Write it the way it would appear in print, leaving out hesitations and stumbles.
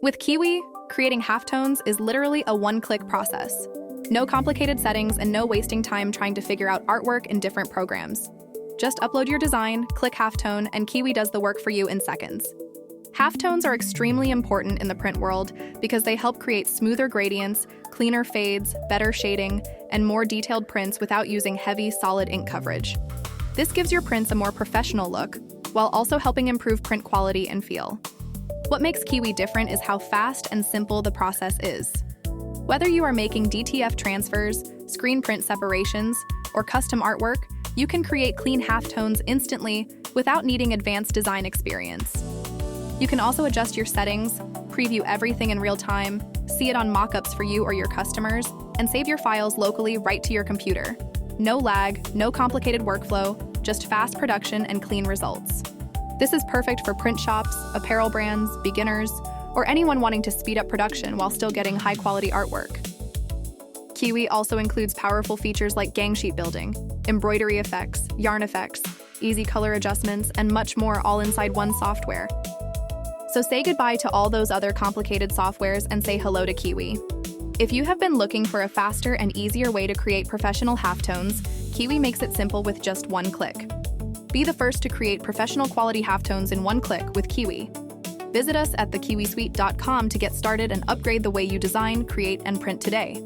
With Kiwi, creating halftones is literally a one-click process. No complicated settings and no wasting time trying to figure out artwork in different programs. Just upload your design, click Halftone, and Kiwi does the work for you in seconds. Halftones are extremely important in the print world because they help create smoother gradients, cleaner fades, better shading, and more detailed prints without using heavy, solid ink coverage. This gives your prints a more professional look, while also helping improve print quality and feel. What makes Kiwi different is how fast and simple the process is. Whether you are making DTF transfers, screen print separations, or custom artwork, you can create clean halftones instantly without needing advanced design experience. You can also adjust your settings, preview everything in real time, see it on mock-ups for you or your customers, and save your files locally right to your computer. No lag, no complicated workflow, just fast production and clean results. This is perfect for print shops, apparel brands, beginners, or anyone wanting to speed up production while still getting high-quality artwork. Kiwi also includes powerful features like gang sheet building, embroidery effects, yarn effects, easy color adjustments, and much more all inside one software. So say goodbye to all those other complicated softwares and say hello to Kiwi. If you have been looking for a faster and easier way to create professional halftones, Kiwi makes it simple with just one click. Be the first to create professional quality halftones in one click with Kiwi. Visit us at thekiwisuite.com to get started and upgrade the way you design, create, and print today.